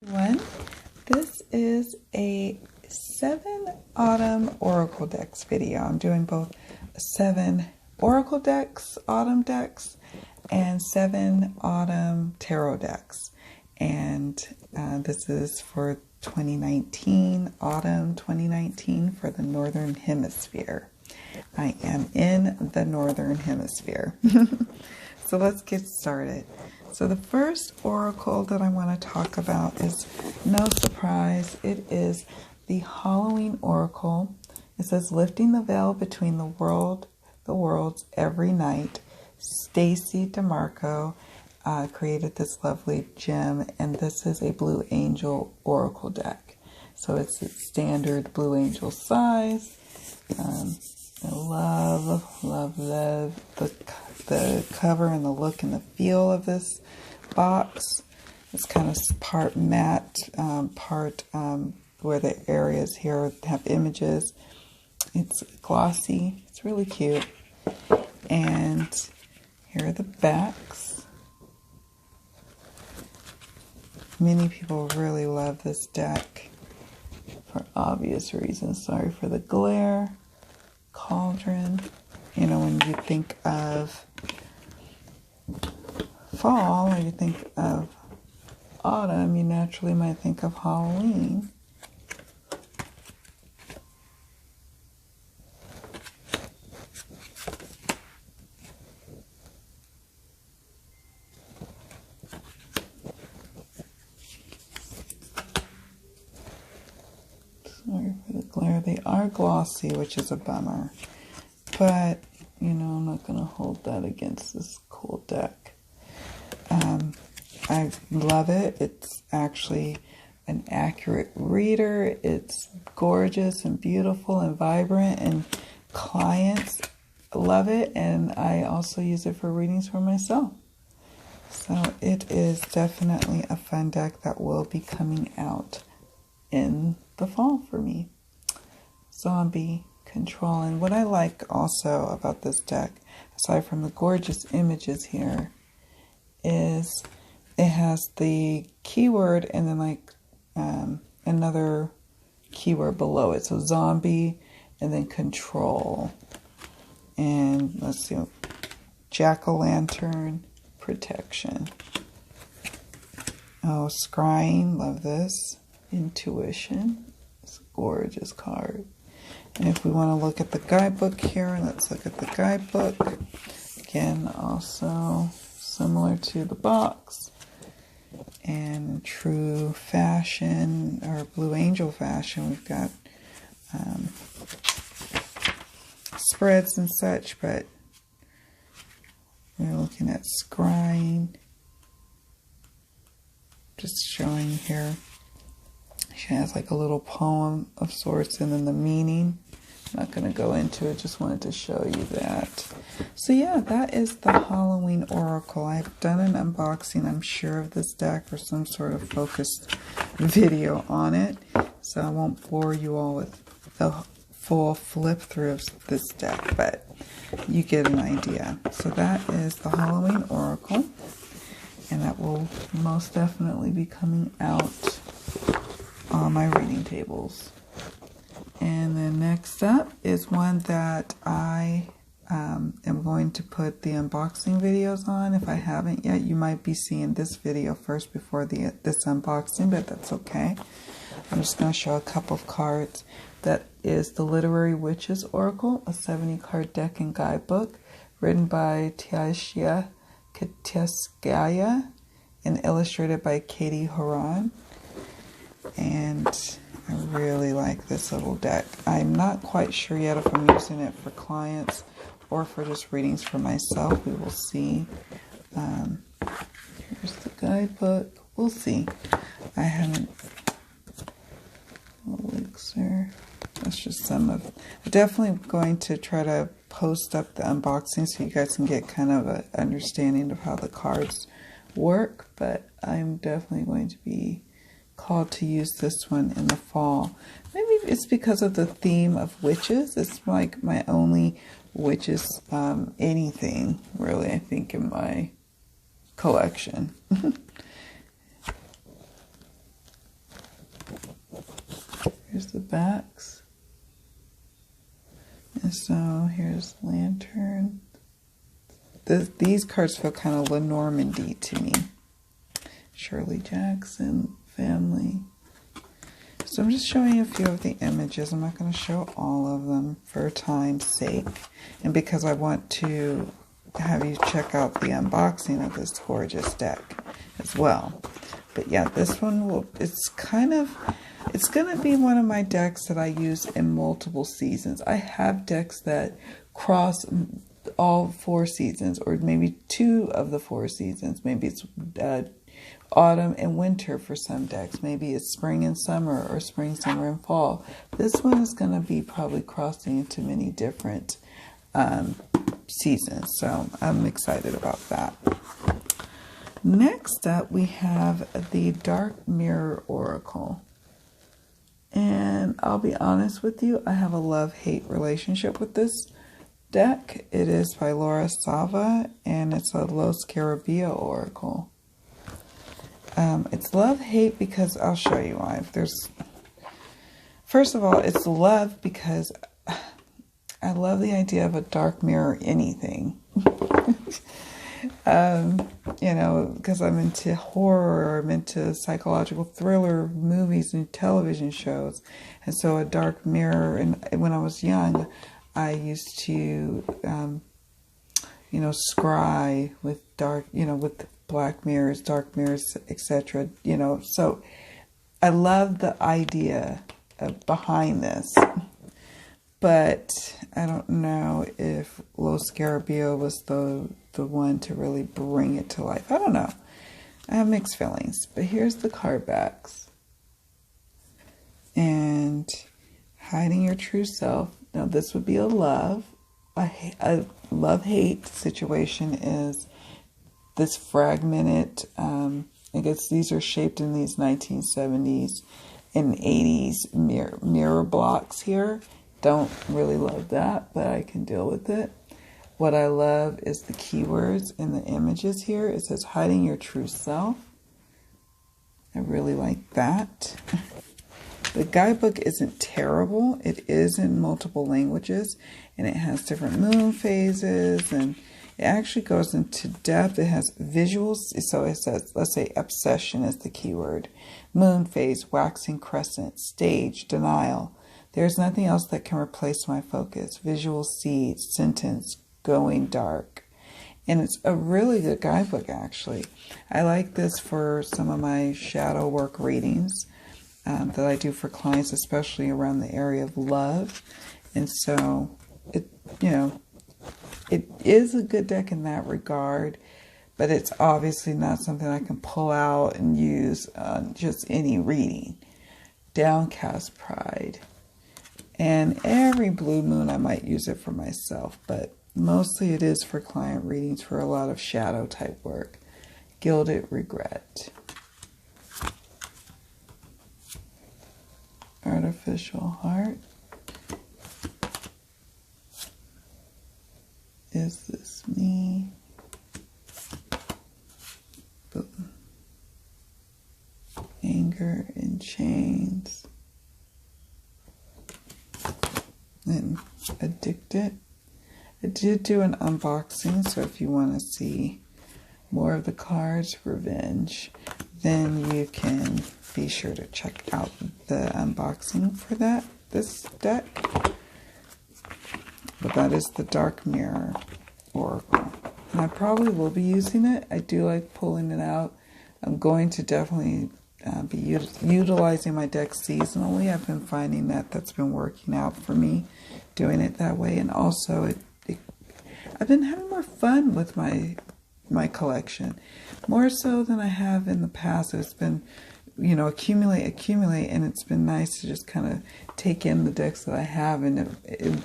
One, this is a 7 autumn oracle decks video. I'm doing both 7 oracle decks, autumn decks, and 7 autumn tarot decks. And this is for 2019, autumn 2019 for the Northern Hemisphere. I am in the Northern Hemisphere. So let's get started. So the first oracle that I want to talk about is, no surprise, it is the Halloween oracle. It says, lifting the veil between the worlds every night. Stacy DeMarco created this lovely gem, and this is a Blue Angel oracle deck. So it's a standard Blue Angel size. I love the cover and the look and the feel of this box. It's kind of part matte, part where the areas here have images. It's glossy. It's really cute. And here are the backs. Many people really love this deck for obvious reasons. Sorry for the glare. Cauldron. You know, when you think of fall or you think of autumn, you naturally might think of Halloween. Sorry for the glare. They are glossy, which is a bummer. But, you know, I'm not going to hold that against this cool deck. I love it. It's actually an accurate reader. It's gorgeous and beautiful and vibrant, and clients love it. And I also use it for readings for myself. So it is definitely a fun deck that will be coming out in the fall for me. Zombie Control. And what I like also about this deck, aside from the gorgeous images here, is it has the keyword and then like another keyword below it. So zombie and then control. And let's see, jack-o'-lantern, protection. Oh, scrying, love this. Intuition. It's a gorgeous card. And if we want to look at the guidebook here, let's look at the guidebook. Again, also similar to the box. And in true fashion, or Blue Angel fashion, we've got spreads and such, but we're looking at scrying. Just showing here. She has like a little poem of sorts and then the meaning. I'm not going to go into it, just wanted to show you that. So yeah, that is the Halloween Oracle. I've done an unboxing, I'm sure, of this deck or some sort of focused video on it. So I won't bore you all with the full flip through of this deck, but you get an idea. So that is the Halloween Oracle, and that will most definitely be coming out on my reading tables. And then next up is one that I am going to put the unboxing videos on. If I haven't yet, you might be seeing this video first before this unboxing, but that's okay. I'm just going to show a couple of cards. That is the Literary Witches Oracle, a 70 card deck and guidebook written by Tiashia Kateskaya and illustrated by Katie Horan. And I really like this little deck. I'm not quite sure yet if I'm using it for clients or for just readings for myself. We will see. Here's the guidebook. We'll see. I haven't. Elixir. That's just some of. I'm definitely going to try to post up the unboxing so you guys can get kind of an understanding of how the cards work. But I'm definitely going to be called to use this one in the fall. Maybe it's because of the theme of witches. It's like my only witches anything really, I think, in my collection. Here's the backs. And so here's Lantern. These cards feel kind of Lenormandy to me. Shirley Jackson, family. So I'm just showing you a few of the images. I'm not going to show all of them for time's sake. And because I want to have you check out the unboxing of this gorgeous deck as well. But yeah, this one it's going to be one of my decks that I use in multiple seasons. I have decks that cross all 4 seasons, or maybe 2 of the 4 seasons. Maybe it's autumn and winter for some decks. Maybe it's spring and summer, or spring, summer, and fall. This one is going to be probably crossing into many different seasons. So I'm excited about that. Next up, we have the Dark Mirror Oracle. And I'll be honest with you, I have a love-hate relationship with this deck. It is by Laura Sava, and it's a Los Scarabeo Oracle. It's love-hate because I'll show you why. First of all, it's love because I love the idea of a dark mirror anything. You know, because I'm into horror, or I'm into psychological thriller movies and television shows. And so a dark mirror, and when I was young, I used to, you know, scry with with black mirrors, dark mirrors, etc. You know, so I love the idea behind this. But I don't know if Los Scarabeo was the one to really bring it to life. I don't know. I have mixed feelings. But here's the card backs. And hiding your true self. Now this would be a love. A love-hate situation is this fragmented, I guess these are shaped in these 1970s and 80s mirror blocks here. Don't really love that, but I can deal with it. What I love is the keywords in the images here. It says hiding your true self. I really like that. The guidebook isn't terrible. It is in multiple languages, and it has different moon phases, and it actually goes into depth. It has visuals. So it says, let's say obsession is the keyword. Moon phase, waxing crescent, stage, denial. There's nothing else that can replace my focus. Visual seeds, sentence, going dark. And it's a really good guidebook, actually. I like this for some of my shadow work readings that I do for clients, especially around the area of love. And so, it is a good deck in that regard, but it's obviously not something I can pull out and use on just any reading. Downcast Pride. And every blue moon I might use it for myself, but mostly it is for client readings for a lot of shadow type work. Gilded Regret. Artificial Heart. Is this me? Boom. Anger in Chains. And Addicted. I did do an unboxing, so if you want to see more of the cards, Revenge, then you can be sure to check out the unboxing for this deck. But that is the Dark Mirror Oracle. And I probably will be using it. I do like pulling it out. I'm going to definitely be utilizing my deck seasonally. I've been finding that that's been working out for me, doing it that way. And also, I've been having more fun with my collection, more so than I have in the past. It's been, accumulate, and it's been nice to just kind of take in the decks that I have. And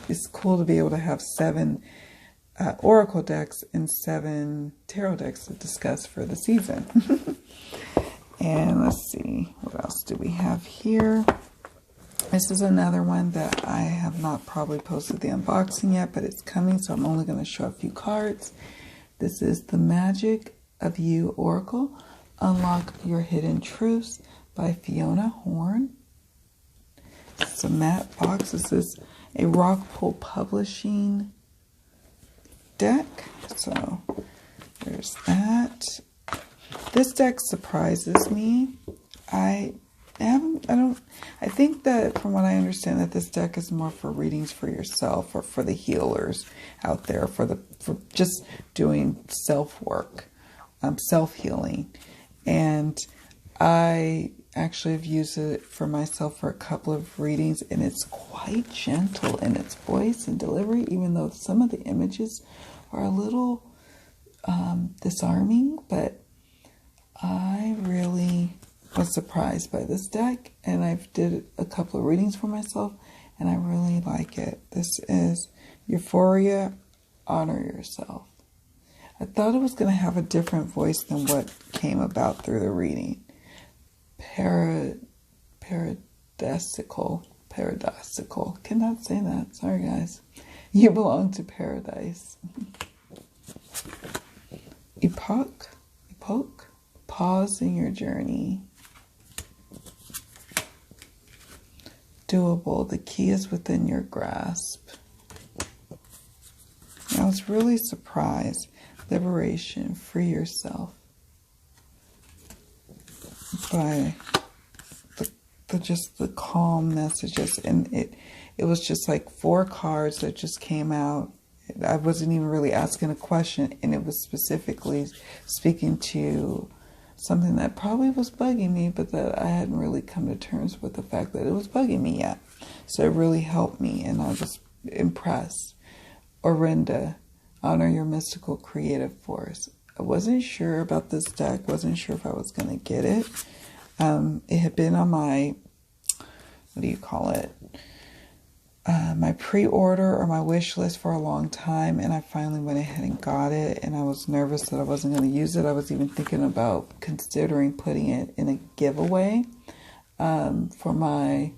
it's cool to be able to have 7 Oracle decks and 7 Tarot decks to discuss for the season. And let's see, what else do we have here? This is another one that I have not probably posted the unboxing yet, but it's coming, so I'm only going to show a few cards. This is the Magick of You Oracle, Unlock Your Hidden Truths by Fiona Horn. It's a matte box. This is a Rockpool Publishing deck. So there's that. This deck surprises me. I think that from what I understand that this deck is more for readings for yourself or for the healers out there, for just doing self-work, self-healing. And I actually have used it for myself for a couple of readings, and it's quite gentle in its voice and delivery, even though some of the images are a little disarming, but I really was surprised by this deck, and I've did a couple of readings for myself, and I really like it. This is Euphoria, Honor Yourself. I thought it was going to have a different voice than what came about through the reading. Paradoxical. Cannot say that. Sorry, guys. You belong to paradise. Epoch. Pause in your journey. Doable. The key is within your grasp. I was really surprised. Liberation. Free yourself. By the calm messages, and it was just like 4 cards that just came out. I wasn't even really asking a question, and it was specifically speaking to something that probably was bugging me, but that I hadn't really come to terms with the fact that it was bugging me yet. So it really helped me, and I was impressed. Orinda, honor your mystical creative force. I wasn't sure about this deck, wasn't sure if I was going to get it. It had been on my, my pre-order or my wish list for a long time, and I finally went ahead and got it, and I was nervous that I wasn't going to use it. I was even thinking about considering putting it in a giveaway for my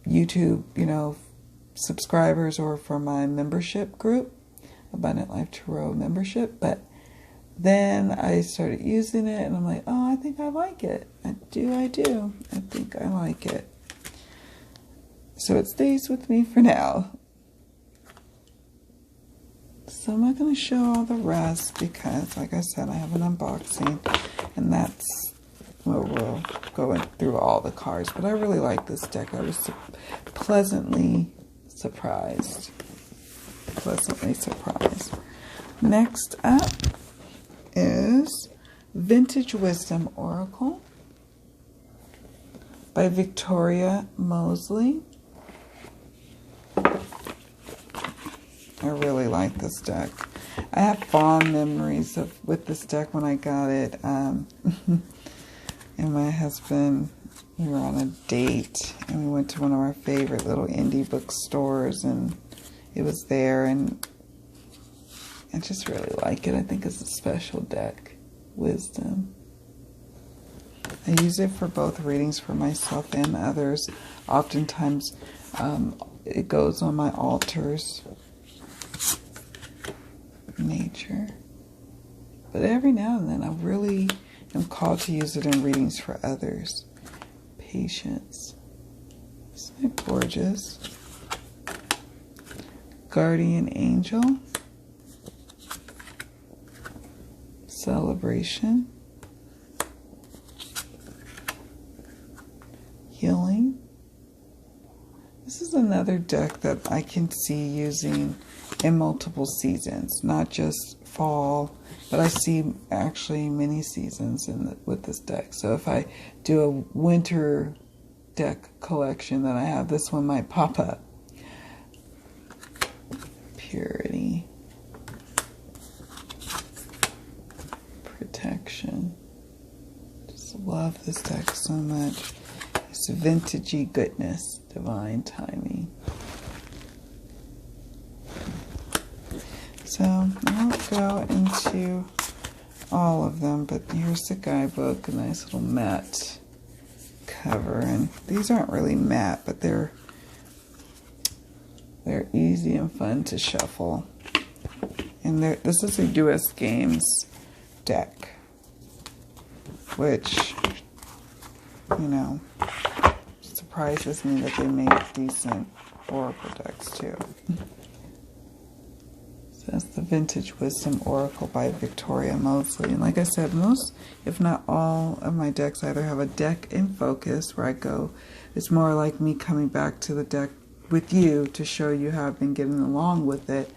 YouTube, subscribers, or for my membership group, Abundant Life Tarot membership, but then I started using it, and I'm like, oh, I think I like it. I do. I think I like it. So it stays with me for now. So I'm not going to show all the rest because, like I said, I have an unboxing, and that's where we'll go through all the cards. But I really like this deck. I was pleasantly surprised. Next up is Vintage Wisdom Oracle by Victoria Mosley. I really like this deck. I have fond memories with this deck when I got it. And my husband, we were on a date, and we went to one of our favorite little indie bookstores, and it was there, and I just really like it. I think it's a special deck. Wisdom. I use it for both readings for myself and others. Oftentimes, it goes on my altars. Nature. But every now and then, I really am called to use it in readings for others. Patience. Isn't it gorgeous? Guardian Angel. Celebration. Healing. This is another deck that I can see using in multiple seasons, not just fall, but I see actually many seasons with this deck. So if I do a winter deck collection that I have, this one might pop up. Purity. Protection. Just love this deck so much. It's vintagey goodness, divine timing. So I won't go into all of them, but here's the guidebook, a nice little matte cover, and these aren't really matte, but they're easy and fun to shuffle. And this is a US Games deck, which, surprises me that they make decent oracle decks too. So that's the Vintage Wisdom Oracle by Victoria Mosley. And like I said, most, if not all, of my decks either have a deck in focus where I go, it's more like me coming back to the deck with you to show you how I've been getting along with it,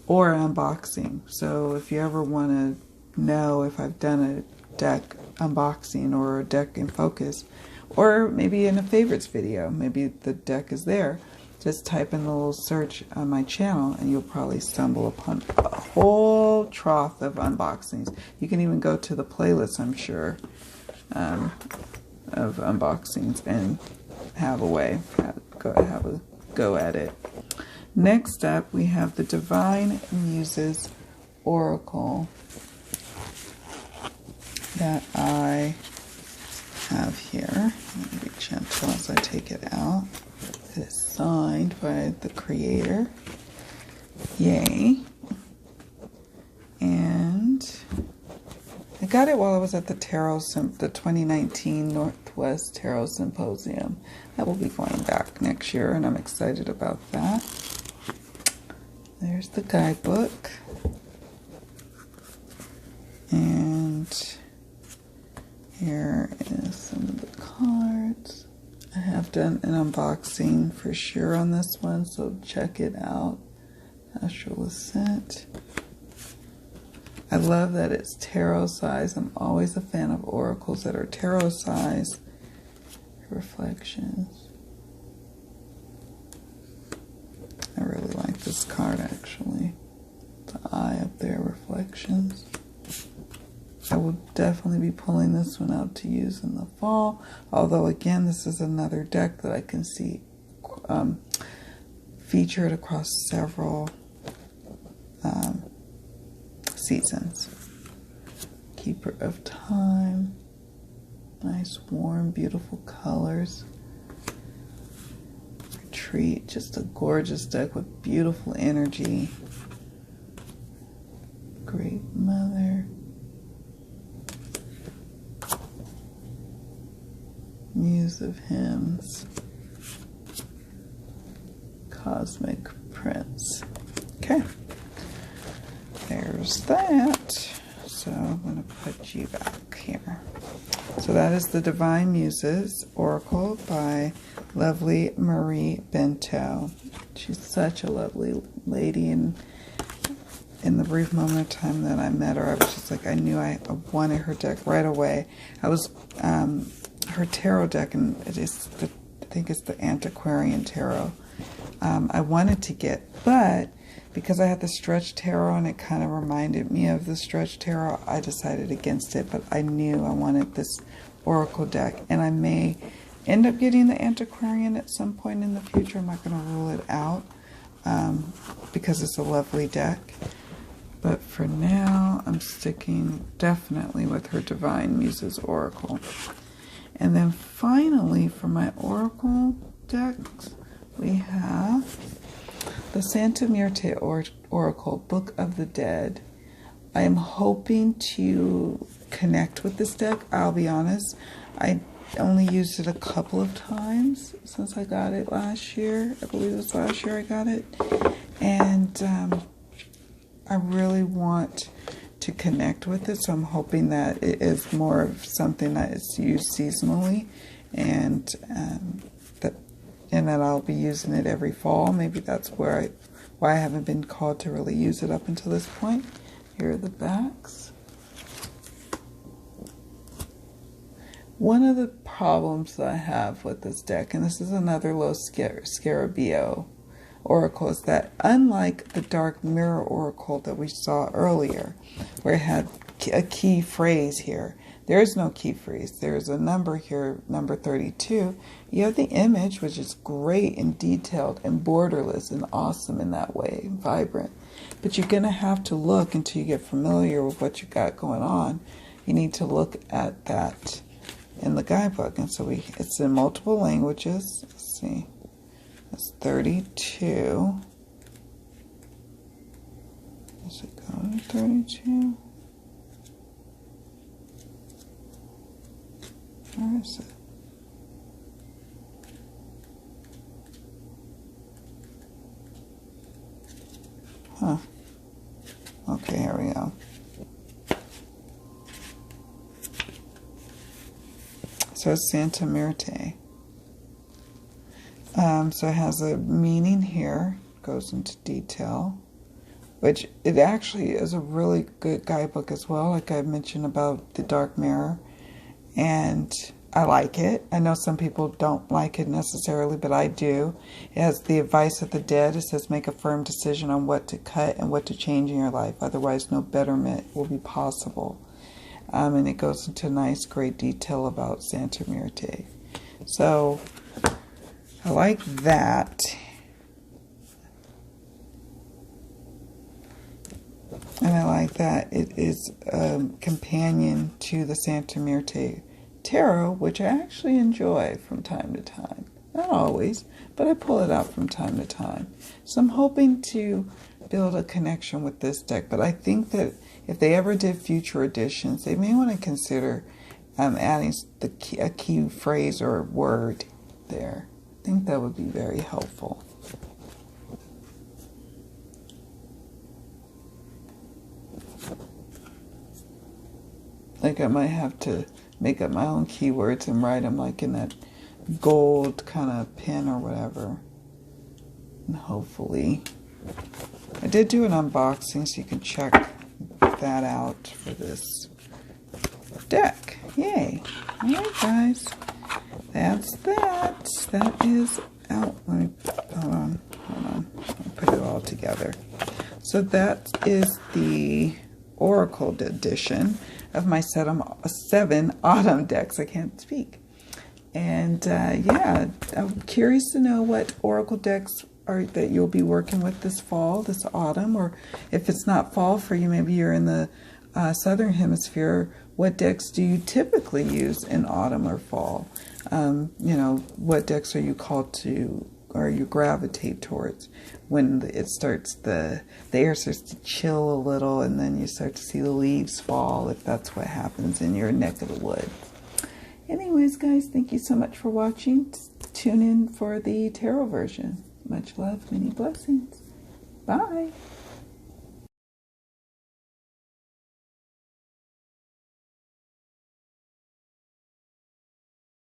or unboxing. So if you ever want to know if I've done a deck unboxing or a deck in focus, or maybe in a favorites video, maybe the deck is there, just type in the little search on my channel and you'll probably stumble upon a whole trough of unboxings. You can even go to the playlist, I'm sure, of unboxings and have a go at it. Next up, we have the Divine Muses Oracle that I have here. Let me be gentle as I take it out. It's signed by the creator. Yay. And I got it while I was at the the 2019 Northwest Tarot Symposium. I will be going back next year, and I'm excited about that. There's the guidebook. And here is some of the cards. I have done an unboxing for sure on this one, so check it out. Astral Ascent. I love that it's tarot size. I'm always a fan of oracles that are tarot size. Reflections. I really like this card actually. The eye up there, Reflections. I will definitely be pulling this one out to use in the fall. Although, again, this is another deck that I can see featured across several seasons. Keeper of Time. Nice, warm, beautiful colors. Retreat. Just a gorgeous deck with beautiful energy. Great Mother. Muse of Hymns. Cosmic Prince. Okay. There's that. So I'm going to put you back here. So that is the Divine Muses Oracle by lovely Marie Bento. She's such a lovely lady, and in the brief moment of time that I met her, I was just like, I knew I wanted her deck right away. I was her tarot deck, and it is I think it's the Antiquarian Tarot. I wanted to get, but because I had the Stretch Tarot and it kind of reminded me of the Stretch Tarot, I decided against it. But I knew I wanted this Oracle deck, and I may end up getting the Antiquarian at some point in the future. I'm not going to rule it out because it's a lovely deck. But for now, I'm sticking definitely with her Divine Muses Oracle. And then finally, for my Oracle decks, we have the Santa Muerte Oracle, Book of the Dead. I am hoping to connect with this deck. I'll be honest, I only used it a couple of times since I got it last year. I believe it was last year I got it. And I really want to connect with it, so I'm hoping that it is more of something that is used seasonally, and that I'll be using it every fall. Maybe that's why I haven't been called to really use it up until this point. Here are the backs. One of the problems that I have with this deck, and this is another Los Scarabeo Oracle, is that unlike the Dark Mirror Oracle that we saw earlier, where it had a key phrase here, there is no key phrase. There's a number here, number 32. You have the image, which is great and detailed and borderless and awesome in that way, vibrant. But you're going to have to look until you get familiar with what you got going on. You need to look at that in the guidebook. And so it's in multiple languages. Let's see. That's 32. Does it go to 32? Where is it? Huh. Okay, here we go. So it's Santa Muerte. So it has a meaning here, goes into detail, which it actually is a really good guidebook as well, like I mentioned about the Dark Mirror. And I like it. I know some people don't like it necessarily, but I do. It has the advice of the dead. It says make a firm decision on what to cut and what to change in your life. Otherwise, no betterment will be possible. And it goes into nice, great detail about Santa Muerte. So I like that. And I like that it is a companion to the Santa Muerte Tarot, which I actually enjoy from time to time. Not always, but I pull it out from time to time. So I'm hoping to build a connection with this deck. But I think that if they ever did future editions, they may want to consider adding a key phrase or word there. I think that would be very helpful. Like I might have to make up my own keywords and write them like in that gold kind of pen or whatever. And hopefully. I did do an unboxing, so you can check that out for this deck. Yay. Alright guys. That's that. That is out. Let me, hold on. I'll put it all together. So that is the Oracle edition of my 7 autumn decks. I can't speak. And yeah, I'm curious to know what Oracle decks that you'll be working with this fall, this autumn, or if it's not fall for you, maybe you're in the southern hemisphere. What decks do you typically use in autumn or fall? You know, what decks are you called to, or you gravitate towards when it starts, the air starts to chill a little, and then you start to see the leaves fall, if that's what happens in your neck of the wood. Anyways, guys, thank you so much for watching. Tune in for the tarot version. Much love, many blessings. Bye.